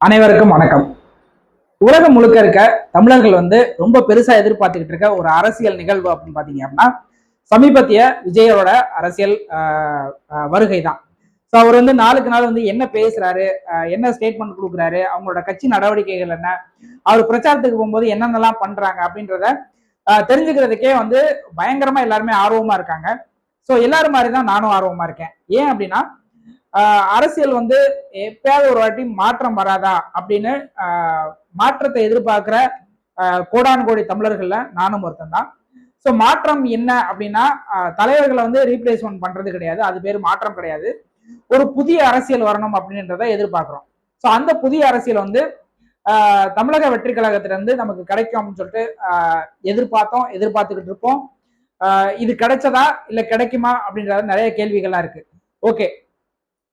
அனைவருக்கும் வணக்கம். உலகம் முழுக்க இருக்க தமிழர்கள் ரொம்ப பெருசா எதிர்பார்த்துக்கிட்டு இருக்க ஒரு அரசியல் நிகழ்வு அப்படின்னு பாத்தீங்க அப்படின்னா சமீபத்திய விஜயோட அரசியல் வருகை தான். ஸோ அவர் நாளுக்கு நாள் என்ன பேசுறாரு, என்ன ஸ்டேட்மெண்ட் கொடுக்குறாரு, அவங்களோட கட்சி நடவடிக்கைகள் என்ன, அவர் பிரச்சாரத்துக்கு போகும்போது என்னென்னலாம் பண்றாங்க அப்படின்றத தெரிஞ்சுக்கிறதுக்கே பயங்கரமா எல்லாருமே ஆர்வமா இருக்காங்க. ஸோ எல்லாரும் மாதிரி தான் நானும் ஆர்வமா இருக்கேன். ஏன் அப்படின்னா அரசியல் எப்பயாவது ஒரு வாட்டி மாற்றம் வராதா அப்படின்னு மாற்றத்தை எதிர்பார்க்கிற கோடானு கோடி தமிழர்கள்ல நானும் ஒருத்தன் தான். ஸோ மாற்றம் என்ன அப்படின்னா தலைவர்களை ரீப்ளேஸ்மெண்ட் பண்றது கிடையாது, அது பேர் மாற்றம் கிடையாது. ஒரு புதிய அரசியல் வரணும் அப்படின்றத எதிர்பார்க்கிறோம். ஸோ அந்த புதிய அரசியல் தமிழக வெற்றி கழகத்திலிருந்து நமக்கு கிடைக்கும் அப்படின்னு சொல்லிட்டு எதிர்பார்த்துக்கிட்டு இருப்போம். இது கிடைச்சதா இல்ல கிடைக்குமா அப்படின்றது நிறைய கேள்விகள்லாம் இருக்கு. ஓகே,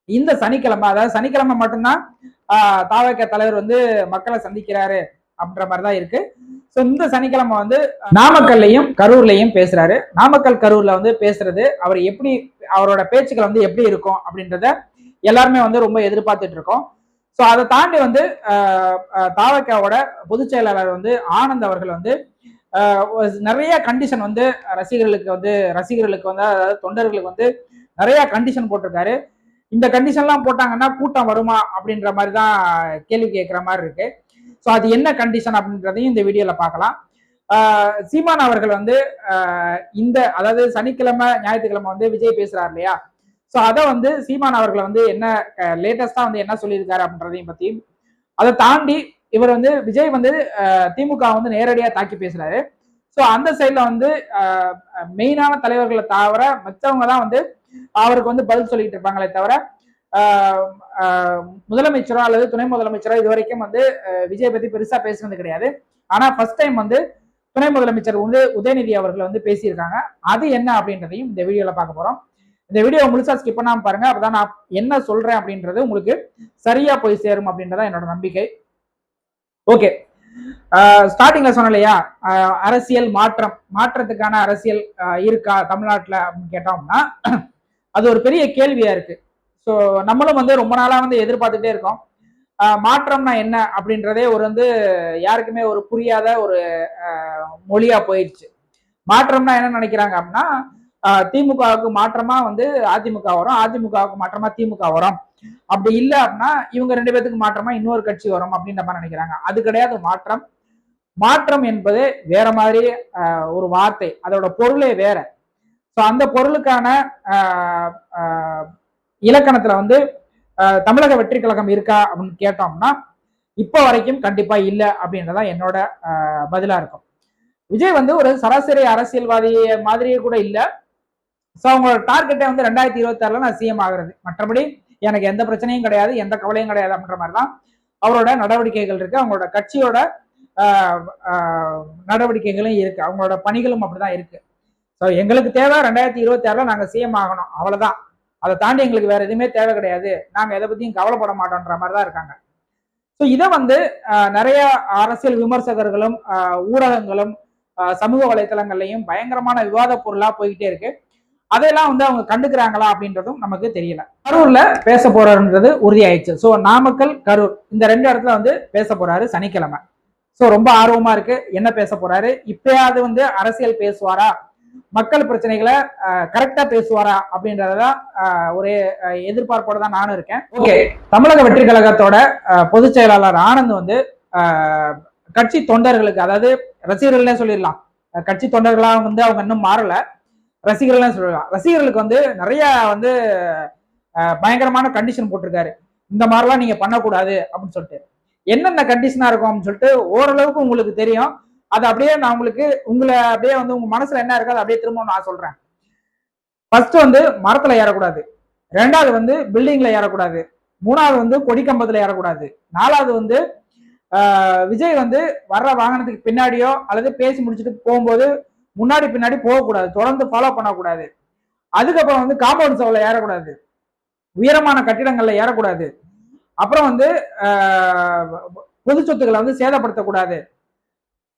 இந்த சனிக்கிழமை, அதாவது சனிக்கிழமை மட்டும்தான் தாவக தலைவர் மக்களை சந்திக்கிறாரு அப்படின்ற மாதிரிதான் இருக்கு. ஸோ இந்த சனிக்கிழமை நாமக்கல்லையும் கரூர்லையும் பேசுறாரு. நாமக்கல் கரூர்ல பேசுறது அவர் எப்படி, அவரோட பேச்சுக்கள் எப்படி இருக்கும் அப்படின்றத எல்லாருமே ரொம்ப எதிர்பார்த்துட்டு இருக்கோம். ஸோ அதை தாண்டி தாவகாவோட பொதுச் செயலாளர் ஆனந்த் அவர்கள் நிறைய கண்டிஷன் ரசிகர்களுக்கு அதாவது தொண்டர்களுக்கு நிறைய கண்டிஷன் போட்டிருக்காரு. இந்த கண்டிஷன்லாம் போட்டாங்கன்னா கூட்டம் வருமா அப்படின்ற மாதிரி தான் கேள்வி கேட்கிற மாதிரி இருக்கு. ஸோ அது என்ன கண்டிஷன் அப்படின்றதையும் இந்த வீடியோல பார்க்கலாம். சீமான் அவர்கள் இந்த அதாவது சனிக்கிழமை ஞாயிற்றுக்கிழமை விஜய் பேசுறாரு இல்லையா, ஸோ அதை சீமான் அவர்கள் என்ன லேட்டஸ்டா என்ன சொல்லியிருக்காரு அப்படின்றதையும் பத்தி, அதை தாண்டி இவர் விஜய் திமுக நேரடியா தாக்கி பேசுறாரு. ஸோ அந்த சைட்ல மெயினான தலைவர்களை தவிர மற்றவங்க தான் அவருக்கு பதில் சொல்லிட்டு இருப்பாங்களே தவிர முதலமைச்சரோ அல்லது துணை முதலமைச்சரோ இது வரைக்கும் விஜய் பத்தி பெருசா பேசுனது கிடையாது. ஆனா ஃபர்ஸ்ட் டைம் துணை முதலமைச்சர் உதயநிதி அவர்கள் பேசியிருக்காங்க. அது என்ன அப்படின்றதையும் இந்த வீடியோல பார்க்க போறோம். இந்த வீடியோ முழுசா ஸ்கிப் பண்ணாம பாருங்க, அப்பதான் நான் என்ன சொல்றேன் அப்படின்றது உங்களுக்கு சரியா போய் சேரும் அப்படின்றத என்னோட நம்பிக்கை. ஓகே, ஸ்டார்டிங்ல சொன்ன இல்லையா, அரசியல் மாற்றத்துக்கான அரசியல் இருக்கா தமிழ்நாட்டுல அப்படின்னு கேட்டோம்னா அது ஒரு பெரிய கேள்வியா இருக்கு. ஸோ நம்மளும் ரொம்ப நாளா எதிர்பார்த்துட்டே இருக்கோம். மாற்றம்னா என்ன அப்படின்றதே யாருக்குமே ஒரு புரியாத ஒரு மொழியா போயிடுச்சு. மாற்றம்னா என்ன நினைக்கிறாங்க அப்படின்னா திமுகவுக்கு மாற்றமா அதிமுக வரும், அதிமுகவுக்கு மாற்றமா திமுக வரும், அப்படி இல்லை அப்படின்னா இவங்க ரெண்டு பேத்துக்கு மாற்றமா இன்னொரு கட்சி வரும் அப்படின்ற மாதிரி நினைக்கிறாங்க. அது கிடையாது மாற்றம். மாற்றம் என்பது வேற மாதிரி ஒரு வார்த்தை, அதோட பொருளே வேற. ஸோ அந்த பொருளுக்கான இலக்கணத்துல தமிழக வெற்றி கழகம் இருக்கா அப்படின்னு கேட்டோம்னா இப்போ வரைக்கும் கண்டிப்பா இல்லை அப்படின்றதான் என்னோட பதிலா இருக்கும். விஜய் ஒரு சராசரி அரசியல்வாதி மாதிரியே கூட இல்லை. ஸோ அவங்களோட டார்கெட்டே 2026 நான் சிஎம் ஆகுறது, மற்றபடி எனக்கு எந்த பிரச்சனையும் கிடையாது, எந்த கவலையும் கிடையாது அப்படின்ற மாதிரி தான் அவரோட நடவடிக்கைகள் இருக்கு. அவங்களோட கட்சியோட நடவடிக்கைகளும் இருக்கு, அவங்களோட பணிகளும் அப்படிதான் இருக்கு. ஸோ எங்களுக்கு தேவை 2026 நாங்க சிஎம் ஆகணும், அவ்வளவுதான். அதை தாண்டி எங்களுக்கு வேற எதுவுமே தேவை கிடையாது, நாங்க எதை பத்தியும் கவலைப்பட மாட்டோம்ன்ற மாதிரி தான் இருக்காங்க. ஸோ இதை நிறைய அரசியல் விமர்சகர்களும் ஊடகங்களும் சமூக வலைத்தளங்கள்லையும் பயங்கரமான விவாத பொருளா போய்கிட்டே இருக்கு. அதையெல்லாம் அவங்க கண்டுக்கிறாங்களா அப்படின்றதும் நமக்கு தெரியல. கரூர்ல பேச போறாருன்றது உறுதியாயிடுச்சு. ஸோ நாமக்கல் கரூர் இந்த ரெண்டு இடத்துல பேச போறாரு சனிக்கிழமை. ஸோ ரொம்ப ஆர்வமா இருக்கு, என்ன பேச போறாரு, இப்பயாவது அரசியல் பேசுவாரா, மக்கள் பிரச்சனைகளை கரெக்டா பேசுவாரா அப்படின்றதான் ஒரே எதிர்பார்ப்போட தான் நானும் இருக்கேன். ஓகே, தமிழக வெற்றி கழகத்தோட பொதுச் செயலாளர் ஆனந்த் கட்சி தொண்டர்களுக்கு, அதாவது ரசிகர்கள்னே சொல்லிடலாம், கட்சி தொண்டர்களா அவங்க இன்னும் மாறல, ரசிகர்கள் சொல்லலாம், ரசிகர்களுக்கு நிறைய பயங்கரமான கண்டிஷன் போட்டிருக்காரு. இந்த மாதிரிலாம் நீங்க பண்ணக்கூடாது அப்படின்னு சொல்லிட்டு. என்னென்ன கண்டிஷனா இருக்கும் அப்படின்னு சொல்லிட்டு ஓரளவுக்கு உங்களுக்கு தெரியும். அது அப்படியே நான் உங்களை அப்படியே உங்க மனசுல என்ன இருக்காது அப்படியே திரும்ப நான் சொல்றேன். ஃபர்ஸ்ட் மரத்துல ஏறக்கூடாது, ரெண்டாவது பில்டிங்ல ஏறக்கூடாது, மூணாவது கொடிக்கம்பத்துல ஏறக்கூடாது, நாலாவது விஜய் வர்ற வாகனத்துக்கு பின்னாடியோ அல்லது பேசி முடிச்சுட்டு போகும்போது முன்னாடி பின்னாடி போகக்கூடாது, தொடர்ந்து ஃபாலோ பண்ணக்கூடாது. அதுக்கப்புறம் காம்பவுண்ட் சவுல ஏறக்கூடாது, உயரமான கட்டிடங்கள்ல ஏறக்கூடாது, அப்புறம் பொது சொத்துக்களை சேதப்படுத்தக்கூடாது.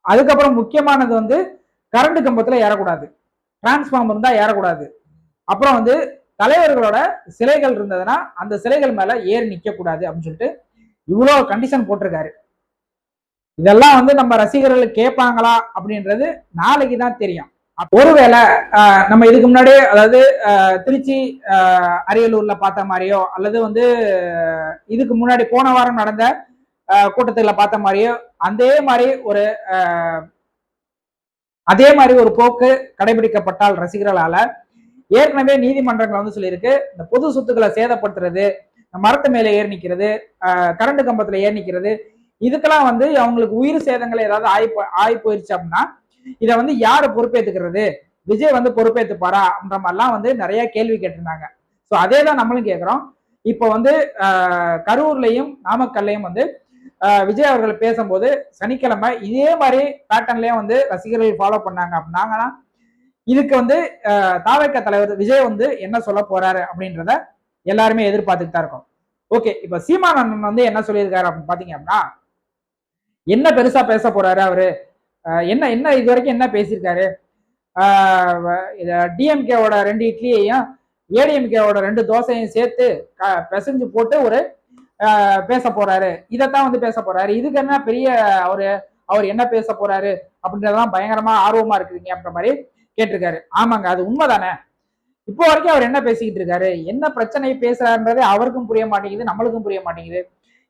அதுக்கப்புறம் முக்கியமானது கரண்ட் கம்பத்துல ஏறக்கூடாது, டிரான்ஸ்பார்மர் தான் ஏறக்கூடாது. அப்புறம் தலைவர்களோட சிலைகள் இருந்ததுன்னா அந்த சிலைகள் மேல ஏறி நிக்க கூடாது அப்படின்னு சொல்லிட்டு இவ்வளவு கண்டிஷன் போட்டிருக்காரு. இதெல்லாம் வந்து நம்ம ரசிகர்கள் கேட்பாங்களா அப்படின்றது நாளைக்கு தான் தெரியும். ஒருவேளை நம்ம இதுக்கு முன்னாடி அதாவது திருச்சி அரியலூர்ல பார்த்த மாதிரியோ அல்லது வந்து இதுக்கு முன்னாடி போன வாரம் நடந்த கூட்டத்துல பார்த்த மாதிரியோ அதே மாதிரி ஒரு போக்கு கடைபிடிக்கப்பட்டால் ரசிகர்களால ஏற்கனவே நீதிமன்றங்கள் வந்து சொல்லியிருக்கு, இந்த பொது சொத்துக்களை சேதப்படுத்துறது, மரத்து மேல ஏறி நிக்கிறது, கரண்ட் கம்பத்துல ஏறி நிக்கிறது, இதுக்கெல்லாம் வந்து அவங்களுக்கு உயிர் சேதங்கள் ஏதாவது ஆகி போயிருச்சு அப்படின்னா இதை வந்து யாரு பொறுப்பேற்றுக்கிறது? விஜய் வந்து பொறுப்பேற்றுப்பாரா அப்படின்ற மாதிரிலாம் வந்து நிறைய கேள்வி கேட்டிருந்தாங்க. ஸோ அதே தான் நம்மளும் கேட்குறோம். இப்போ வந்து கரூர்லையும் நாமக்கல்லையும் வந்து விஜய் அவர்கள் பேசும்போது சனிக்கிழமை இதே மாதிரி பேட்டர்ன்லயும் வந்து ரசிகர்கள் ஃபாலோ பண்ணாங்க அப்படின்னாங்கன்னா இதுக்கு வந்து தாவேக தலைவர் விஜய் வந்து என்ன சொல்ல போறாரு அப்படின்றத எல்லாருமே எதிர்பார்த்துட்டு தான் இருக்கும். ஓகே, இப்ப சீமான் அண்ணன் வந்து என்ன சொல்லியிருக்காரு அப்படின்னு பாத்தீங்க அப்படின்னா, என்ன பெருசா பேச போறாரு அவரு, என்ன என்ன இது வரைக்கும் என்ன பேசியிருக்காரு, டிஎம்கேவோட 2 இட்லியையும் ஏடிஎம்கேவோட 2 தோசையும் சேர்த்து பிசைஞ்சு போட்டு ஒரு பேச போறாரு, இதைத்தான் வந்து பேச போறாரு, இதுக்கு என்ன பெரிய அவர் என்ன பேச போறாரு அப்படின்றதெல்லாம் பயங்கரமா ஆர்வமா இருக்குறீங்க அப்படின்ற மாதிரி கேட்டிருக்காரு. ஆமாங்க, அது உண்மைதானே. இப்போ வரைக்கும் அவர் என்ன பேசிக்கிட்டு இருக்காரு, என்ன பிரச்சனை பேசுறாருன்றது அவருக்கும் புரிய மாட்டேங்குது, நம்மளுக்கும் புரிய மாட்டேங்குது.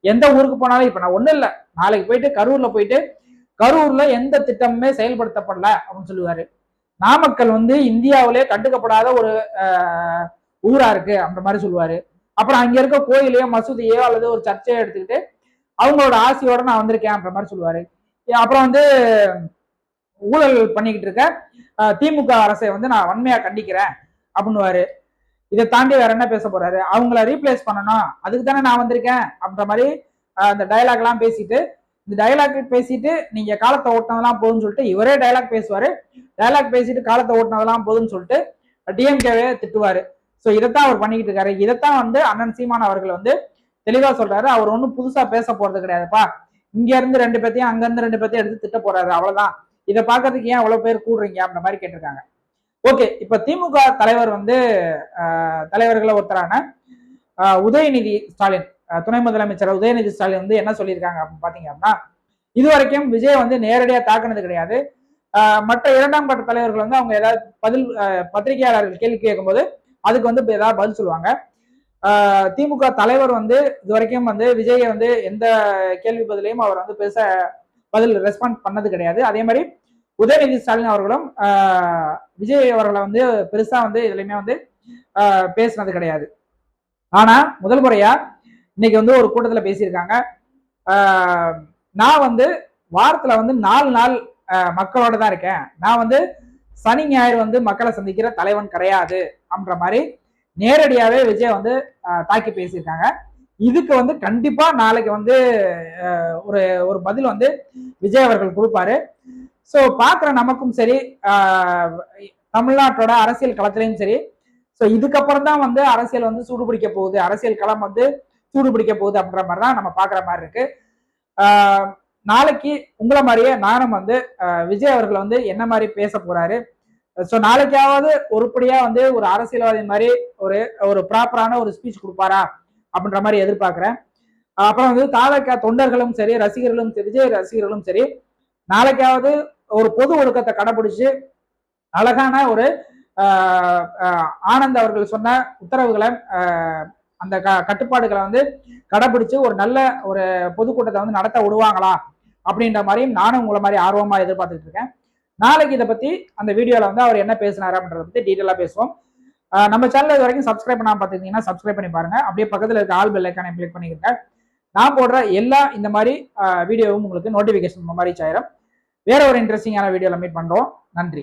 எந்த ஊருக்கு போனாலும் இப்ப நான் ஒண்ணும் இல்லை, நாளைக்கு போயிட்டு கரூர்ல எந்த திட்டமுமே செயல்படுத்தப்படல அப்படின்னு சொல்லுவாரு. நாமக்கல் வந்து இந்தியாவிலே கண்டுக்கப்படாத ஒரு ஊரா இருக்கு அப்படின்ற மாதிரி சொல்லுவாரு. அப்புறம் அங்க இருக்க கோயிலையோ மசூதியோ அல்லது ஒரு சர்ச்சையோ எடுத்துக்கிட்டு அவங்களோட ஆசையோட நான் வந்திருக்கேன் அப்படின்ற மாதிரி சொல்லுவாரு. அப்புறம் வந்து ஊழல் பண்ணிக்கிட்டு இருக்க திமுக அரசை வந்து நான் வன்மையா கண்டிக்கிறேன் அப்படின்னுவாரு. இதை தாண்டி வேற என்ன பேச போறாரு, அவங்கள ரீப்ளேஸ் பண்ணணும், அதுக்கு தானே நான் வந்திருக்கேன் அப்படின்ற மாதிரி அந்த டைலாக் எல்லாம் பேசிட்டு, இந்த டைலாக் பேசிட்டு நீங்க காலத்தை ஓட்டினதெல்லாம் போதுன்னு சொல்லிட்டு இவரே டைலாக் பேசுவாரு. டைலாக் பேசிட்டு காலத்தை ஓட்டினதெல்லாம் போதுன்னு சொல்லிட்டு டிஎம்கேவே திட்டுவாரு. ஸோ இதைத்தான் அவர் பண்ணிக்கிட்டு இருக்காரு. இதைத்தான் வந்து அண்ணன் சீமான் அவர்கள் வந்து தெளிவா சொல்றாரு. அவர் ஒன்றும் புதுசா பேச போறது கிடையாதுப்பா, இங்க இருந்து 2 பேத்தையும் அங்க இருந்து 2 பேத்தையும் எடுத்து திட்ட போறாரு, அவ்வளவுதான். இதை பார்க்கறதுக்கு ஏன் அவ்வளவு பேர் கூடுறீங்க அப்படின்ற மாதிரி கேட்டிருக்காங்க. ஓகே, இப்ப திமுக தலைவர் வந்து தலைவர்களை ஒருத்தரான உதயநிதி ஸ்டாலின், துணை முதலமைச்சர் உதயநிதி ஸ்டாலின் வந்து என்ன சொல்லியிருக்காங்க அப்படின்னு பாத்தீங்க அப்படின்னா, இதுவரைக்கும் விஜய் வந்து நேரடியா தாக்குனது கிடையாது. மற்ற 2ஆம் கட்ட தலைவர்கள் வந்து அவங்க ஏதாவது பத்திரிகையாளர்கள் கேள்வி கேட்கும்போது அதுக்கு வந்து ஏதாவது பதில் சொல்லுவாங்க. திமுக தலைவர் வந்து இதுவரைக்கும் வந்து விஜயை வந்து எந்த கேள்வி பதிலையும் அவர் வந்து பதில் ரெஸ்பாண்ட் பண்ணது கிடையாது. அதே மாதிரி உதயநிதி ஸ்டாலின் அவர்களும் விஜய் அவர்களை வந்து பெருசா வந்து இதுலயுமே வந்து பேசினது கிடையாது. ஆனா முதல் முறையா இன்னைக்கு வந்து ஒரு கூட்டத்துல பேசியிருக்காங்க, நான் வந்து வாரத்துல வந்து 4 நாள் மக்களோட தான் இருக்கேன், நான் வந்து சனி ஞாயிறு வந்து மக்களை சந்திக்கிற தலைவன் கிடையாது அப்படின்ற மாதிரி நேரடியாவே விஜய் வந்து தாக்கி பேசியிருக்காங்க. இதுக்கு வந்து கண்டிப்பா நாளைக்கு வந்து ஒரு பதில் வந்து விஜய் அவர்கள் கொடுப்பாரு. ஸோ பாக்குற நமக்கும் சரி, தமிழ்நாட்டோட அரசியல் களத்திலையும் சரி, ஸோ இதுக்கப்புறம் தான் வந்து அரசியல் வந்து சூடுபிடிக்க போகுது, அரசியல் களம் வந்து சூடுபிடிக்க போகுது அப்படின்ற மாதிரி தான் நம்ம பாக்குற மாதிரி இருக்கு. நாளைக்கு உங்களை மாதிரியே நானும் வந்து விஜய் அவர்கள் வந்து என்ன மாதிரி பேச போறாரு, ஸோ நாளைக்காவது உருப்படியா வந்து ஒரு அரசியல்வாதி மாதிரி ஒரு ப்ராப்பரான ஒரு ஸ்பீச் கொடுப்பாரா அப்படின்ற மாதிரி எதிர்பார்க்கிறேன். அப்புறம் வந்து தாவேகா தொண்டர்களும் சரி, ரசிகர்களும் சரி, விஜய் ரசிகர்களும் சரி, நாளைக்காவது ஒரு பொது ஒழுக்கத்தை கடைபிடிச்சு அழகான ஒரு ஆனந்த் அவர்கள் சொன்ன உத்தரவுகளை அந்த கட்டுப்பாடுகளை வந்து கடைபிடிச்சு ஒரு நல்ல ஒரு பொதுக்கூட்டத்தை வந்து நடத்த விடுவாங்களா அப்படின்ற மாதிரியும் நானும் உங்களை மாதிரி ஆர்வமா எதிர்பார்த்துட்டு இருக்கேன். நாளைக்கு இதை பத்தி அந்த வீடியோல வந்து அவர் என்ன பேசினாரு அப்படின்றத பத்தி டீட்டெயிலா பேசுவோம். நம்ம சேனல் இது வரைக்கும் சப்ஸ்கிரைப் பண்ணாம பார்த்துருந்தீங்கன்னா சப்ஸ்கிரைப் பண்ணி பாருங்க. அப்படியே பக்கத்தில் இருக்க ஆல் பெல் ஐக்கானை கிளிக் பண்ணிக்கிங்க. நான் போடுற எல்லா இந்த மாதிரி வீடியோவும் உங்களுக்கு நோட்டிபிகேஷன் மாதிரி ரீச் ஆயிரும். வேற ஒரு இன்ட்ரெஸ்டிங்கான வீடியோல மீட் பண்றோம். நன்றி.